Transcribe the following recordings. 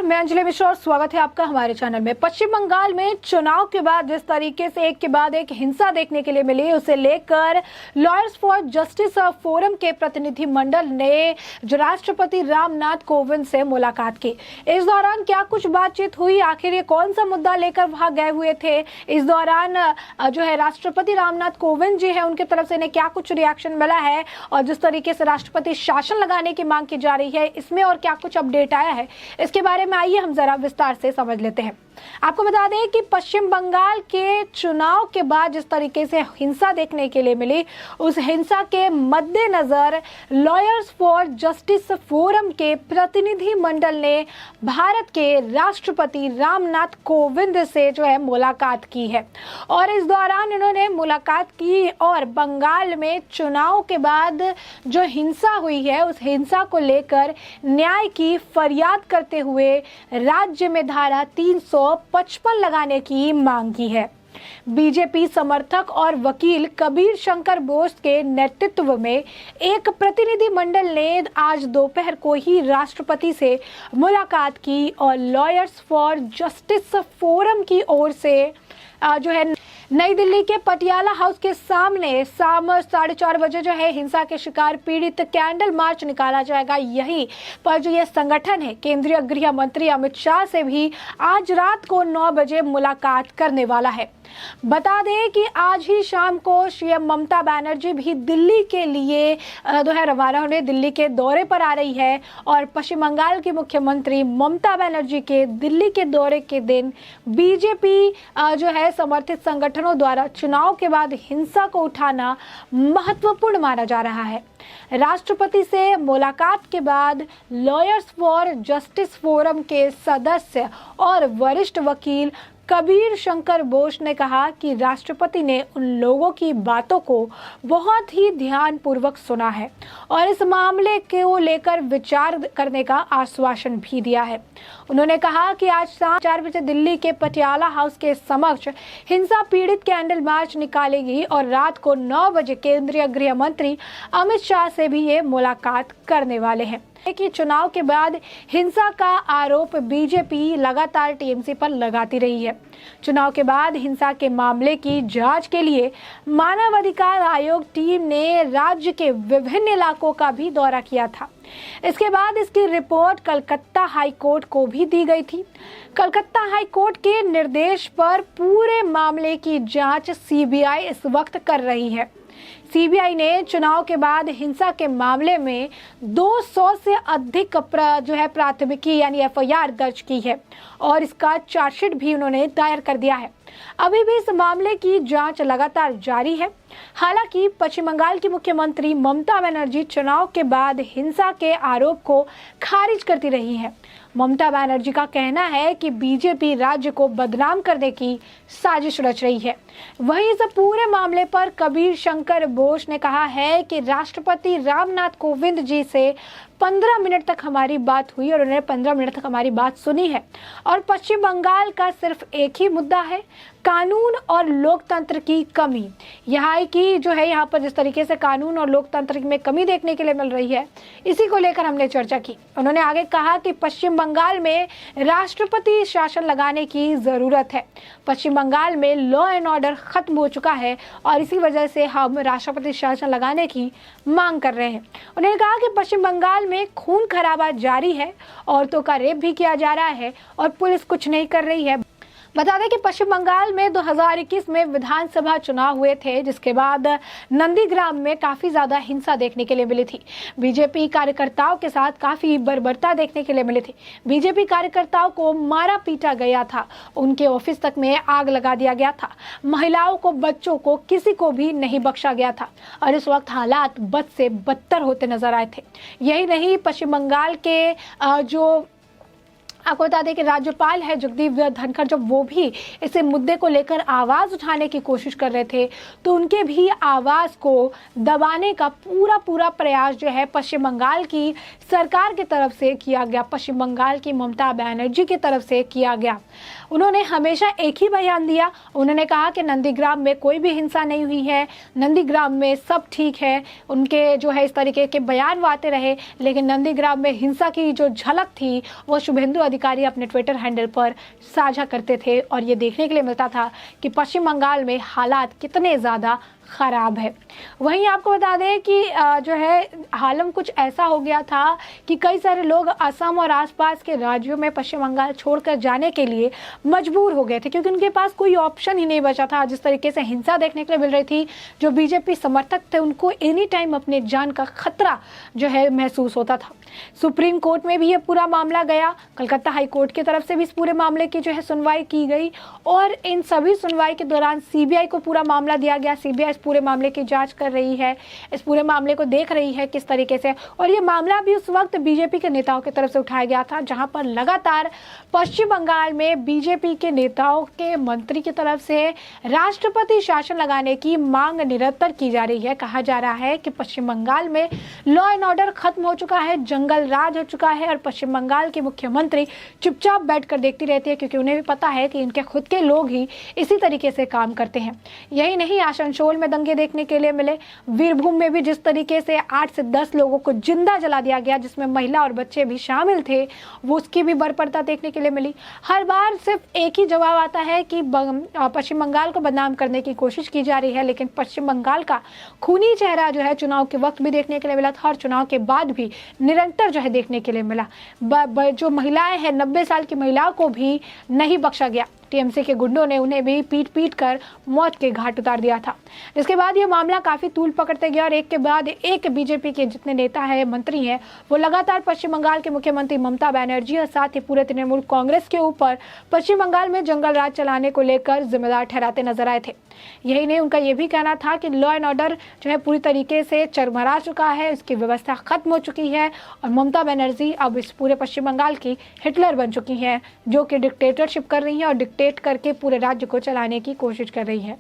मैं अंजलि मिश्रा और स्वागत है आपका हमारे चैनल में। पश्चिम बंगाल में चुनाव के बाद जिस तरीके से एक के बाद एक हिंसा देखने के लिए मिली, उसे लेकर लॉयर्स फॉर जस्टिस फोरम के प्रतिनिधि मंडल ने जो राष्ट्रपति रामनाथ कोविंद से मुलाकात की। इस दौरान क्या कुछ बातचीत हुई, आखिर ये कौन सा मुद्दा लेकर वहां गए हुए थे, इस दौरान जो है राष्ट्रपति रामनाथ कोविंद जी है उनकी तरफ से इन्हें क्या कुछ रिएक्शन मिला है और जिस तरीके से राष्ट्रपति शासन लगाने की मांग की जा रही है, इसमें और क्या कुछ अपडेट आया है, इसके बारे में आइए हम जरा विस्तार से समझ लेते हैं। आपको बता दें कि पश्चिम बंगाल के चुनाव के बाद जिस तरीके से हिंसा देखने के लिए मिली, उस हिंसा के मद्देनजर लॉयर्स फॉर जस्टिस फोरम के प्रतिनिधि मंडल ने भारत के राष्ट्रपति रामनाथ कोविंद से जो है मुलाकात की है और इस दौरान इन्होंने मुलाकात की और बंगाल में चुनाव के बाद जो हिंसा हुई है उस हिंसा को लेकर न्याय की फरियाद करते हुए राज्य में धारा 355 लगाने की मांग की है। बीजेपी समर्थक और वकील कबीर शंकर बोस के नेतृत्व में एक प्रतिनिधि मंडल ने आज दोपहर को ही राष्ट्रपति से मुलाकात की और लॉयर्स फॉर जस्टिस फोरम की ओर से जो है नई दिल्ली के पटियाला हाउस के सामने शाम 4:30 बजे जो है हिंसा के शिकार पीड़ित कैंडल मार्च निकाला जाएगा। यही पर जो ये संगठन है केंद्रीय गृह मंत्री अमित शाह से भी आज रात को 9 बजे मुलाकात करने वाला है। बता दें कि आज ही शाम को सीएम ममता बनर्जी भी दिल्ली के लिए जो है रवाना होने दिल्ली के दौरे पर आ रही है और पश्चिम बंगाल की मुख्यमंत्री ममता बनर्जी के दिल्ली के दौरे के दिन बीजेपी जो है समर्थित संगठनों द्वारा चुनाव के बाद हिंसा को उठाना महत्वपूर्ण माना जा रहा है। राष्ट्रपति से मुलाकात के बाद लॉयर्स फॉर जस्टिस फोरम के सदस्य और वरिष्ठ वकील कबीर शंकर बोस ने कहा कि राष्ट्रपति ने उन लोगों की बातों को बहुत ही ध्यानपूर्वक सुना है और इस मामले को लेकर विचार करने का आश्वासन भी दिया है। उन्होंने कहा कि आज शाम 4 बजे दिल्ली के पटियाला हाउस के समक्ष हिंसा पीड़ित कैंडल मार्च निकालेगी और रात को 9 बजे केंद्रीय गृह मंत्री अमित शाह से भी ये मुलाकात करने वाले हैं कि चुनाव के बाद हिंसा का आरोप बीजेपी लगातार टीएमसी पर लगाती रही है। चुनाव के बाद हिंसा के मामले की जांच के लिए मानवाधिकार आयोग टीम ने राज्य के विभिन्न इलाकों का भी दौरा किया था। इसके बाद इसकी रिपोर्ट कलकत्ता हाई कोर्ट को भी दी गई थी। कलकत्ता हाई कोर्ट के निर्देश पर पूरे मामले की जांच सीबीआई इस वक्त कर रही है। सीबीआई ने चुनाव के बाद हिंसा के मामले में 200 से अधिक जो है प्राथमिकी यानी एफआईआर दर्ज की है और इसका चार्जशीट भी उन्होंने दायर कर दिया है। अभी भी इस मामले की जांच लगातार जारी है। हालांकि पश्चिम बंगाल की मुख्यमंत्री ममता बनर्जी चुनाव के बाद हिंसा के आरोप को खारिज करती रही है। ममता बनर्जी का कहना है कि बीजेपी राज्य को बदनाम करने की साजिश रच रही है। वहीं इस पूरे मामले पर कबीर शंकर बोस ने कहा है कि राष्ट्रपति रामनाथ कोविंद जी से 15 मिनट तक हमारी बात हुई और उन्होंने 15 मिनट तक हमारी बात सुनी है और पश्चिम बंगाल का सिर्फ एक ही मुद्दा है, कानून और लोकतंत्र की कमी। यहाँ की जो है यहाँ पर जिस तरीके से कानून और लोकतंत्र में कमी देखने के लिए मिल रही है, इसी को लेकर हमने चर्चा की। उन्होंने आगे कहा कि पश्चिम बंगाल में राष्ट्रपति शासन लगाने की ज़रूरत है। पश्चिम बंगाल में लॉ एंड ऑर्डर खत्म हो चुका है और इसी वजह से हम राष्ट्रपति शासन लगाने की मांग कर रहे हैं। उन्होंने कहा कि पश्चिम बंगाल में खून खराबा जारी है, औरतों का रेप भी किया जा रहा है और पुलिस कुछ नहीं कर रही है। बता दें कि पश्चिम बंगाल में 2021 में विधानसभा चुनाव हुए थे, जिसके बाद नंदीग्राम में काफ़ी ज़्यादा हिंसा देखने के लिए मिली थी। बीजेपी कार्यकर्ताओं के साथ काफ़ी बर्बरता देखने के लिए मिली थी। बीजेपी कार्यकर्ताओं को मारा पीटा गया था, उनके ऑफिस तक में आग लगा दिया गया था, महिलाओं को, बच्चों को, किसी को भी नहीं बख्शा गया था और इस वक्त हालात बद से बदतर होते नजर आए थे। यही नहीं, पश्चिम बंगाल के जो आपको बता दें कि राज्यपाल है जगदीप धनखड़, जब वो भी इसे मुद्दे को लेकर आवाज़ उठाने की कोशिश कर रहे थे तो उनके भी आवाज़ को दबाने का पूरा प्रयास जो है पश्चिम बंगाल की सरकार की तरफ से किया गया, पश्चिम बंगाल की ममता बनर्जी की तरफ से किया गया। उन्होंने हमेशा एक ही बयान दिया। उन्होंने कहा कि नंदीग्राम में कोई भी हिंसा नहीं हुई है, नंदीग्राम में सब ठीक है। उनके जो है इस तरीके के बयान वो आते रहे, लेकिन नंदीग्राम में हिंसा की जो झलक थी वो शुभेंदु अधिकारी अपने ट्विटर हैंडल पर साझा करते थे और ये देखने के लिए मिलता था कि पश्चिम बंगाल में हालात कितने ज़्यादा ख़राब है। वहीं आपको बता दें कि जो है हालम कुछ ऐसा हो गया था कि कई सारे लोग असम और आसपास के राज्यों में पश्चिम बंगाल छोड़कर जाने के लिए मजबूर हो गए थे, क्योंकि उनके पास कोई ऑप्शन ही नहीं बचा था। जिस तरीके से हिंसा देखने के लिए मिल रही थी, जो बीजेपी समर्थक थे उनको एनी टाइम अपने जान का खतरा जो है महसूस होता था। सुप्रीम कोर्ट में भी ये पूरा मामला गया, कलकत्ता हाई कोर्ट की तरफ से भी इस पूरे मामले की जो है सुनवाई की गई और इन सभी सुनवाई के दौरान सीबीआई को पूरा मामला दिया गया। सीबीआई इस पूरे मामले की जांच कर रही है, इस पूरे मामले को देख रही है किस तरीके से। और ये मामला भी उस वक्त बीजेपी के नेताओं की तरफ से उठाया गया था, जहां पर लगातार पश्चिम बंगाल में बीजेपी के नेताओं के मंत्री की तरफ से राष्ट्रपति शासन लगाने की मांग निरंतर की जा रही है। कहा जा रहा है कि पश्चिम बंगाल में लॉ एंड ऑर्डर खत्म हो चुका है, जंगल राज हो चुका है और पश्चिम बंगाल की मुख्यमंत्री चुपचाप बैठकर देखती रहती है, क्योंकि उन्हें भी पता है कि इनके खुद के लोग ही इसी तरीके से काम करते हैं। यही नहीं, आसनसोल में दंगे देखने के लिए मिले, वीरभूम में भी जिस तरीके से 8 से 10 लोगों को जिंदा जला दिया गया, जिसमें महिला और बच्चे भी शामिल थे, वो उसकी भी बर्बरता देखने के लिए मिली। हर बार सिर्फ एक ही जवाब आता है कि पश्चिम बंगाल को बदनाम करने की कोशिश की जा रही है, लेकिन पश्चिम बंगाल का खूनी चेहरा जो है चुनाव के वक्त भी देखने के लिए मिला था और चुनाव के बाद भी निरंतर जो है देखने के लिए मिला। जो महिलाएं हैं, 90 साल की महिलाओं को भी नहीं बख्शा गया। टीएमसी के गुंडों ने उन्हें भी पीट पीट कर मौत के घाट उतार दिया था। इसके बाद ये मामला काफी तूल पकड़ते गया और एक के बाद एक बीजेपी के जितने नेता हैं, मंत्री हैं, वो लगातार पश्चिम बंगाल के मुख्यमंत्री ममता बनर्जी और साथ ही पूरे तृणमूल कांग्रेस के ऊपर पश्चिम बंगाल में जंगल राज चलाने को लेकर जिम्मेदार ठहराते नजर आए थे। यही नहीं, उनका ये भी कहना था कि लॉ एंड ऑर्डर जो है पूरी तरीके से चरमरा चुका है, उसकी व्यवस्था खत्म हो चुकी है और ममता बनर्जी अब इस पूरे पश्चिम बंगाल की हिटलर बन चुकी हैं, जो कि डिक्टेटरशिप कर रही हैं और डिक्टेट करके पूरे राज्य को चलाने की कोशिश कर रही है।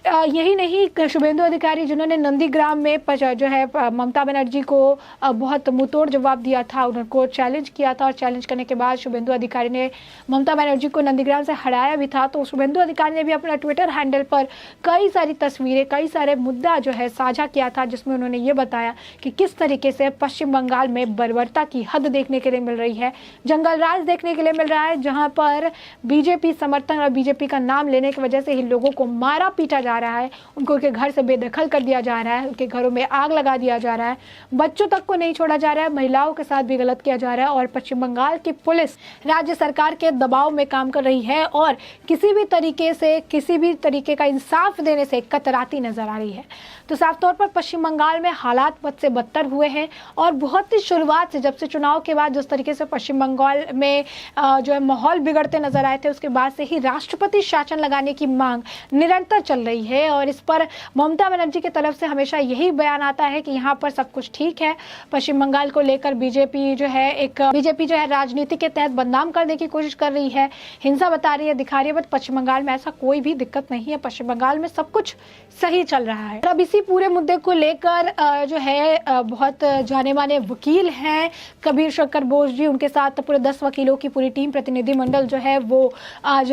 यही नहीं, शुभेंदु अधिकारी जिन्होंने नंदीग्राम में जो है ममता बनर्जी को बहुत मुंहतोड़ जवाब दिया था, उनको चैलेंज किया था और चैलेंज करने के बाद शुभेंदु अधिकारी ने ममता बनर्जी को नंदीग्राम से हटाया भी था। तो शुभेंदु अधिकारी ने भी अपना ट्विटर हैंडल पर कई सारी तस्वीरें, कई सारे मुद्दा जो है साझा किया था, जिसमें उन्होंने ये बताया कि किस तरीके से पश्चिम बंगाल में बर्बरता की हद देखने के लिए मिल रही है, जंगल राज देखने के लिए मिल रहा है, जहाँ पर बीजेपी समर्थन और बीजेपी का नाम लेने की वजह से ही लोगों को मारा पीटा जा रहा है, उनको उनके घर से बेदखल कर दिया जा रहा है, उनके घरों में आग लगा दिया जा रहा है, बच्चों तक को नहीं छोड़ा जा रहा है, महिलाओं के साथ भी गलत किया जा रहा है और पश्चिम बंगाल की पुलिस राज्य सरकार के दबाव में काम कर रही है और किसी भी तरीके से किसी भी तरीके का इंसाफ देने से कतराती नजर आ रही है। तो साफ तौर पर पश्चिम बंगाल में हालात बद से बदतर हुए हैं और बहुत ही शुरुआत से, जब से चुनाव के बाद जिस तरीके से पश्चिम बंगाल में जो है माहौल बिगड़ते नजर आए थे, उसके बाद से ही राष्ट्रपति शासन लगाने की मांग निरंतर चल रही है और इस पर ममता बनर्जी की तरफ से हमेशा यही बयान आता है कि यहाँ पर सब कुछ ठीक है। पश्चिम बंगाल को लेकर बीजेपी जो है राजनीति के तहत बदनाम करने की कोशिश कर रही है, हिंसा बता रही है, दिखा रही है, बट पश्चिम बंगाल में ऐसा कोई भी दिक्कत नहीं है। पश्चिम बंगाल में सब कुछ सही चल रहा है। अब इसी पूरे मुद्दे को लेकर जो है बहुत जाने माने वकील हैं कबीर शंकर बोस जी, उनके साथ पूरे 10 वकीलों की पूरी टीम, प्रतिनिधिमंडल जो है वो आज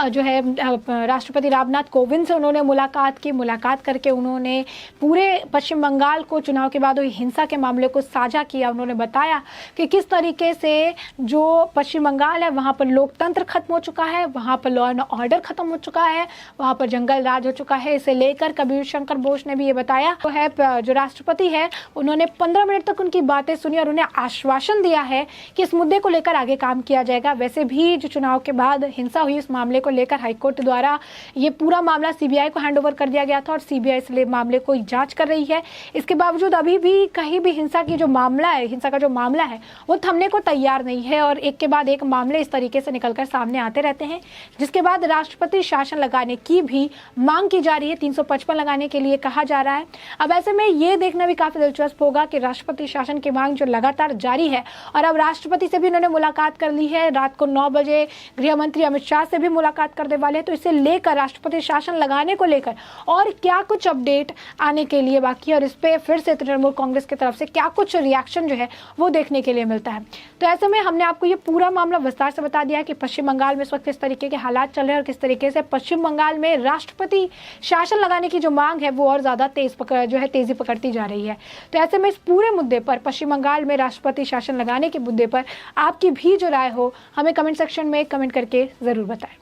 जो है राष्ट्रपति रामनाथ कोविंद से उन्होंने मुलाकात करके उन्होंने पूरे पश्चिम बंगाल को चुनाव के बाद हुई हिंसा के मामले को साझा किया। उन्होंने बताया कि किस तरीके से जो पश्चिम बंगाल है वहाँ पर लोकतंत्र खत्म हो चुका है, वहाँ पर लॉ एंड ऑर्डर खत्म हो चुका है, वहाँ पर जंगल राज हो चुका है। इसे लेकर कबीर शंकर बोस ने भी ये बताया, तो है जो राष्ट्रपति है उन्होंने 15 मिनट तक उनकी बातें सुनी और उन्हें आश्वासन दिया है कि इस मुद्दे को लेकर आगे काम किया जाएगा। वैसे भी जो चुनाव के बाद हिंसा हुई उस मामले को लेकर हाईकोर्ट द्वारा ये पूरा मामला सीबीआई को हैंडओवर कर दिया गया था और सीबीआई इसलिए मामले को जांच कर रही है। इसके बावजूद अभी भी कहीं भी हिंसा का जो मामला है वो थमने को तैयार नहीं है और एक के बाद एक मामले इस तरीके से निकलकर सामने आते रहते हैं, जिसके बाद राष्ट्रपति शासन लगाने की भी मांग की जा रही है। 355 लगाने के लिए कहा जा रहा है। अब ऐसे में ये देखना भी काफी दिलचस्प होगा कि राष्ट्रपति शासन की मांग जो लगातार जारी है और अब राष्ट्रपति से भी उन्होंने मुलाकात कर ली है, रात को 9 बजे गृह मंत्री अमित शाह से भी मुलाकात करने वाले हैं। तो इसे लेकर राष्ट्रपति शासन लगाने को लेकर और क्या कुछ अपडेट आने के लिए बाकी है और इस पर फिर से तृणमूल कांग्रेस की तरफ से क्या कुछ रिएक्शन जो है वो देखने के लिए मिलता है। तो ऐसे में हमने आपको ये पूरा मामला विस्तार से बता दिया है कि पश्चिम बंगाल में इस वक्त किस तरीके के हालात चल रहे हैं और किस तरीके से पश्चिम बंगाल में राष्ट्रपति शासन लगाने की जो मांग है वो और ज्यादा तेजी पकड़ती जा रही है। तो ऐसे में इस पूरे मुद्दे पर, पश्चिम बंगाल में राष्ट्रपति शासन लगाने के मुद्दे पर आपकी भी जो राय हो हमें कमेंट सेक्शन में कमेंट करके जरूर बताएं।